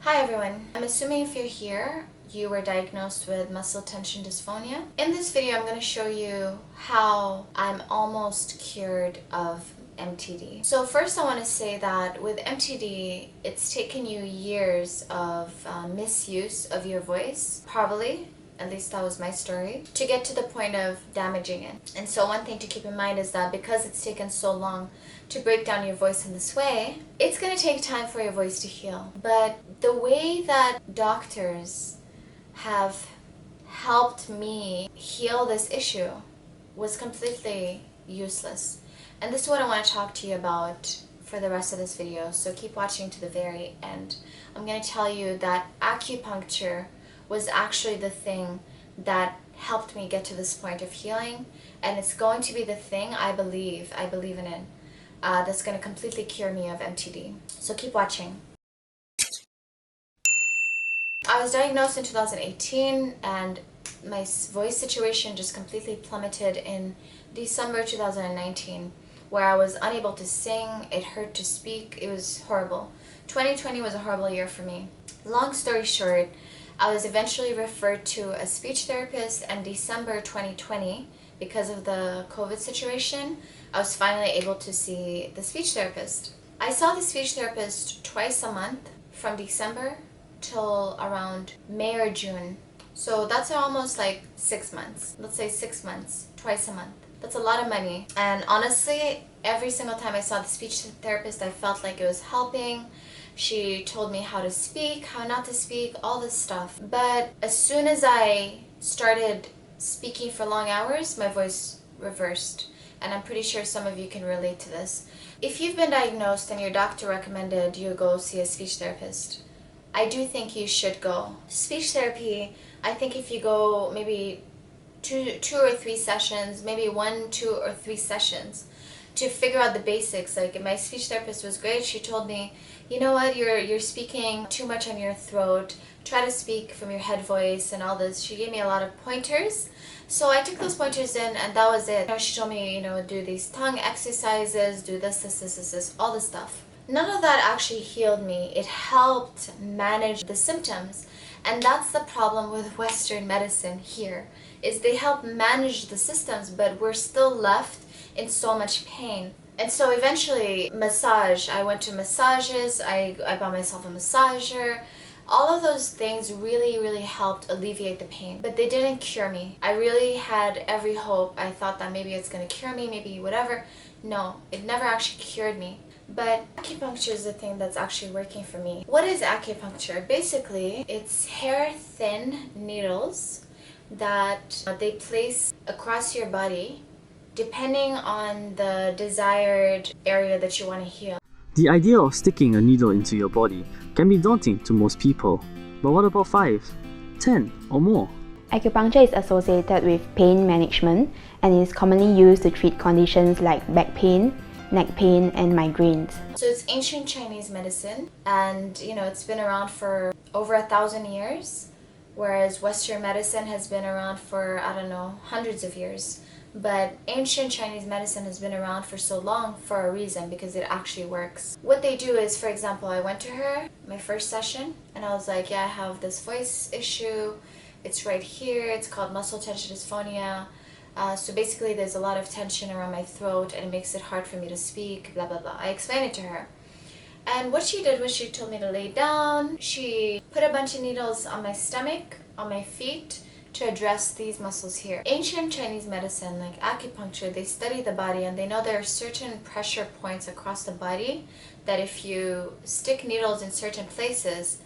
Hi everyone, I'm assuming if you're here, you were diagnosed with muscle tension dysphonia. In this video, I'm going to show you how I'm almost cured of MTD. So first I want to say that with MTD, it's taken you years of misuse of your voice, probably. At least that was my story, to get to the point of damaging it. And so one thing to keep in mind is that because it's taken so long to break down your voice in this way, it's going to take time for your voice to heal. But the way that doctors have helped me heal this issue was completely useless. And this is what I want to talk to you about for the rest of this video, so keep watching to the very end. I'm going to tell you that acupuncture was actually the thing that helped me get to this point of healing, and it's going to be the thing I believe in it, that's going to completely cure me of MTD. So keep watching. I was diagnosed in 2018 and my voice situation just completely plummeted in December 2019, where I was unable to sing, it hurt to speak, it was horrible. 2020 was a horrible year for me. Long story short, I was eventually referred to a speech therapist, and December 2020, because of the COVID situation, I was finally able to see the speech therapist. I saw the speech therapist twice a month from December till around May or June. So that's almost like 6 months. Let's say 6 months, twice a month. That's a lot of money. And honestly, every single time I saw the speech therapist, I felt like it was helping. She told me how to speak, how not to speak, all this stuff. But as soon as I started speaking for long hours, my voice reversed. And I'm pretty sure some of you can relate to this. If you've been diagnosed and your doctor recommended you go see a speech therapist, I do think you should go. Speech therapy, I think if you go maybe two or three sessions, maybe 1, 2, or 3 sessions to figure out the basics. Like, my speech therapist was great. She told me, you know what, you're speaking too much on your throat. Try to speak from your head voice and all this. She gave me a lot of pointers. So I took those pointers in, and that was it. She told me, do these tongue exercises, do this, all this stuff. None of that actually healed me. It helped manage the symptoms. And that's the problem with Western medicine here, is they help manage the symptoms, but we're still left in so much pain. And so eventually, massage. I went to massages, I bought myself a massager. All of those things really, really helped alleviate the pain, but they didn't cure me. I really had every hope. I thought that maybe it's going to cure me, maybe whatever. No, it never actually cured me. But acupuncture is the thing that's actually working for me. What is acupuncture? Basically, it's hair-thin needles that they place across your body depending on the desired area that you want to heal. The idea of sticking a needle into your body can be daunting to most people. But what about 5, 10 or more? Acupuncture is associated with pain management and is commonly used to treat conditions like back pain, neck pain, and migraines. So it's ancient Chinese medicine, and it's been around for over 1,000 years, whereas Western medicine has been around for, I don't know, hundreds of years. But ancient Chinese medicine has been around for so long for a reason, because it actually works. What they do is, for example, I went to her, my first session, and I was like, yeah, I have this voice issue. It's right here. It's called muscle tension dysphonia. So basically there's a lot of tension around my throat and it makes it hard for me to speak, blah, blah, blah. I explained it to her. And what she did was she told me to lay down. She put a bunch of needles on my stomach, on my feet, to address these muscles here. Ancient Chinese medicine, like acupuncture, they study the body and they know there are certain pressure points across the body that if you stick needles in certain places,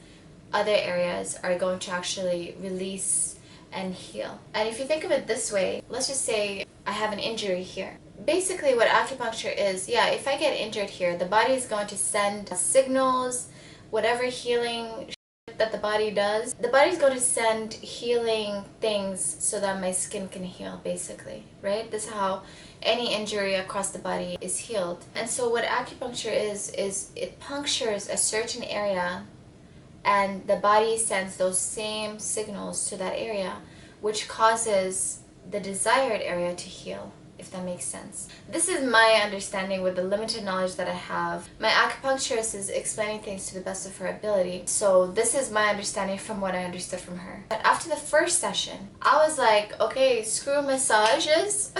other areas are going to actually release and heal. And if you think of it this way, let's just say I have an injury here. Basically what acupuncture is, yeah, if I get injured here, the body is going to send signals, whatever healing that the body does. The body's going to send healing things so that my skin can heal, basically, right? This is how any injury across the body is healed. And so what acupuncture is it punctures a certain area, and the body sends those same signals to that area, which causes the desired area to heal, if that makes sense. This is my understanding with the limited knowledge that I have. My acupuncturist is explaining things to the best of her ability. So this is my understanding from what I understood from her. But after the first session, I was like, okay, screw massages.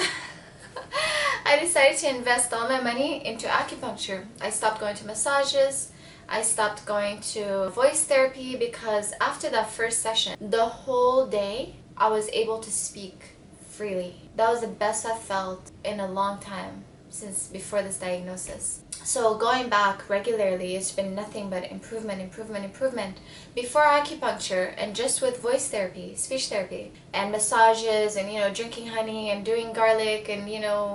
I decided to invest all my money into acupuncture. I stopped going to massages. I stopped going to voice therapy because after that first session, the whole day I was able to speak freely. That was the best I've felt in a long time since before this diagnosis. So going back regularly, it's been nothing but improvement, improvement, improvement. Before acupuncture and just with voice therapy, speech therapy, and massages and, drinking honey and doing garlic and,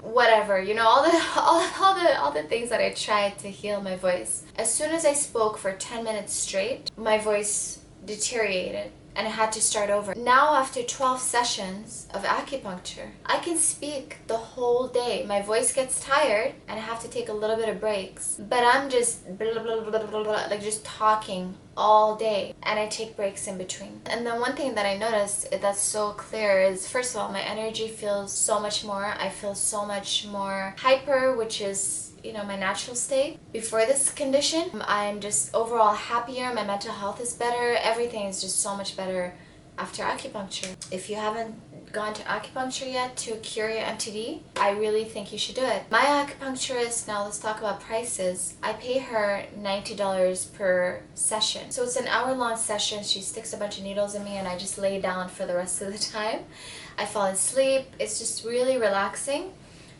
whatever, all the things that I tried to heal my voice. As soon as I spoke for 10 minutes straight, my voice deteriorated and I had to start over. Now after 12 sessions of acupuncture, I can speak the whole day. My voice gets tired and I have to take a little bit of breaks. But I'm just blah, blah, blah, blah, blah, like just talking all day and I take breaks in between. And then one thing that I noticed that's so clear is, first of all, my energy feels so much more. I feel so much more hyper, which is my natural state. Before this condition, I'm just overall happier, my mental health is better, everything is just so much better after acupuncture. If you haven't gone to acupuncture yet to cure your MTD, I really think you should do it. My acupuncturist, now let's talk about prices. I pay her $90 per session. So it's an hour-long session. She sticks a bunch of needles in me and I just lay down for the rest of the time. I fall asleep. It's just really relaxing.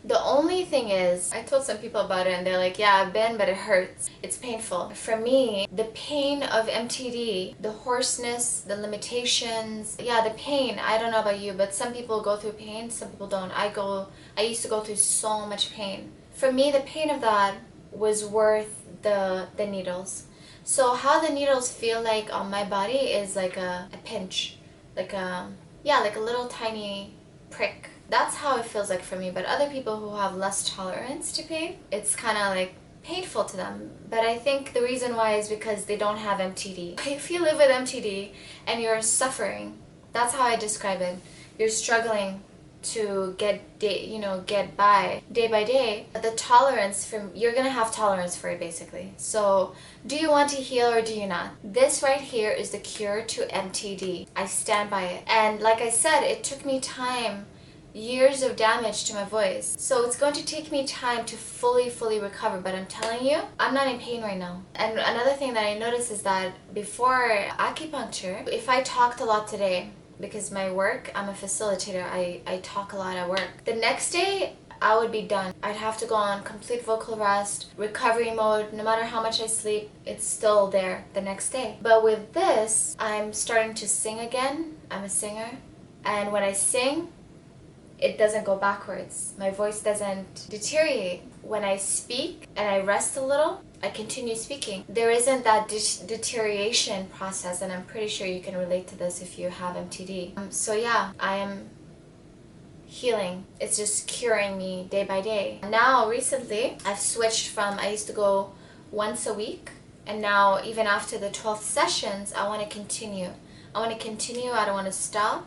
The only thing is, I told some people about it and they're like, yeah, I've been, but it hurts. It's painful. For me, the pain of MTD, the hoarseness, the limitations, the pain, I don't know about you, but some people go through pain, some people don't. I used to go through so much pain. For me, the pain of that was worth the needles. So how the needles feel like on my body is like a pinch, like a little tiny prick. That's how it feels like for me, but other people who have less tolerance to pain, it's kind of like painful to them. But I think the reason why is because they don't have MTD. If you live with MTD and you're suffering, that's how I describe it. You're struggling to get by day by day. The tolerance you're gonna have tolerance for it basically. So do you want to heal or do you not? This right here is the cure to MTD. I stand by it. And like I said, it took me time, years of damage to my voice. So it's going to take me time to fully recover, but I'm telling you, I'm not in pain right now. And another thing that I noticed is that before acupuncture, if I talked a lot today, because my work, I'm a facilitator, I talk a lot at work. The next day, I would be done. I'd have to go on complete vocal rest, recovery mode. No matter how much I sleep, it's still there the next day. But with this, I'm starting to sing again. I'm a singer. And when I sing, it doesn't go backwards. My voice doesn't deteriorate. When I speak and I rest a little, I continue speaking. There isn't that deterioration process, and I'm pretty sure you can relate to this if you have MTD. So yeah, I am healing. It's just curing me day by day. Now, recently, I've switched from, I used to go once a week, and now even after the 12 sessions, I want to continue. I don't want to stop.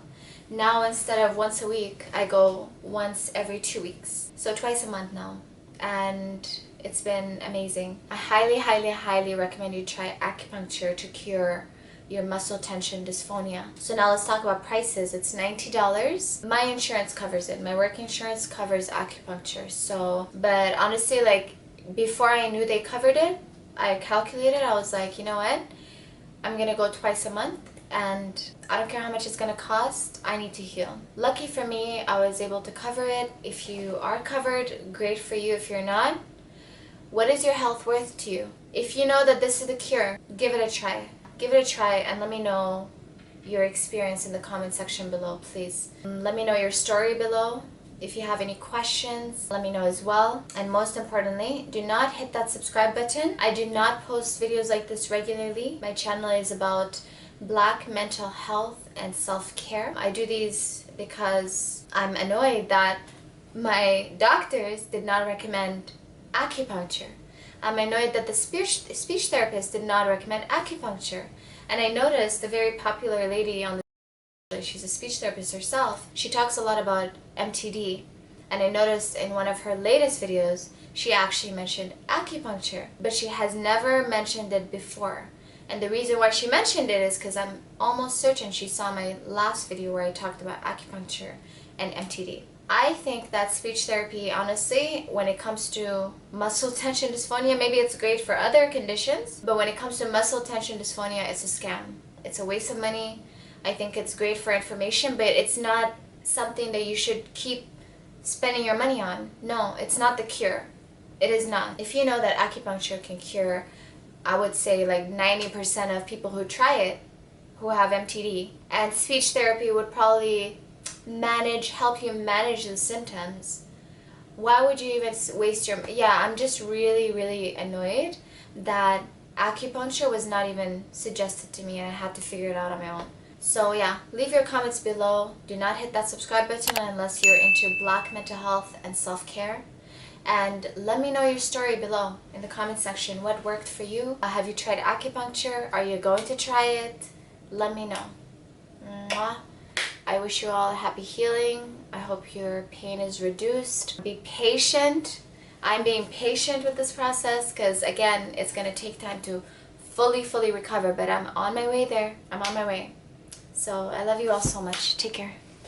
Now, instead of once a week, I go once every 2 weeks. So twice a month now. And it's been amazing. I highly recommend you try acupuncture to cure your muscle tension dysphonia. So now let's talk about prices. It's $90. My insurance covers it. My work insurance covers acupuncture. So, but honestly, like before I knew they covered it, I calculated, I was like, you know what? I'm gonna go twice a month. And I don't care how much it's going to cost, I need to heal. Lucky for me, I was able to cover it. If you are covered, great for you. If you're not, what is your health worth to you? If you know that this is the cure, give it a try. Give it a try and let me know your experience in the comment section below, please. Let me know your story below. If you have any questions, let me know as well. And most importantly, do not hit that subscribe button. I do not post videos like this regularly. My channel is about Black mental health and self-care. I do these because I'm annoyed that my doctors did not recommend acupuncture. I'm annoyed that the speech therapist did not recommend acupuncture. And I noticed a very popular lady on the, she's a speech therapist herself. She talks a lot about MTD. And I noticed in one of her latest videos, she actually mentioned acupuncture, but she has never mentioned it before. And the reason why she mentioned it is because I'm almost certain she saw my last video where I talked about acupuncture and MTD. I think that speech therapy, honestly, when it comes to muscle tension dysphonia, maybe it's great for other conditions, but when it comes to muscle tension dysphonia, it's a scam. It's a waste of money. I think it's great for information, but it's not something that you should keep spending your money on. No, it's not the cure. It is not. If you know that acupuncture can cure, I would say like 90% of people who try it who have MTD, and speech therapy would probably help you manage the symptoms, why would you even waste your... Yeah, I'm just really annoyed that acupuncture was not even suggested to me and I had to figure it out on my own. So yeah, leave your comments below. Do not hit that subscribe button unless you're into Black mental health and self-care. And let me know your story below in the comment section. What worked for you? Have you tried acupuncture? Are you going to try it? Let me know. Mwah. I wish you all a happy healing. I hope your pain is reduced. Be patient. I'm being patient with this process because, again, it's going to take time to fully recover, but I'm on my way there. I'm on my way. So I love you all so much. Take care.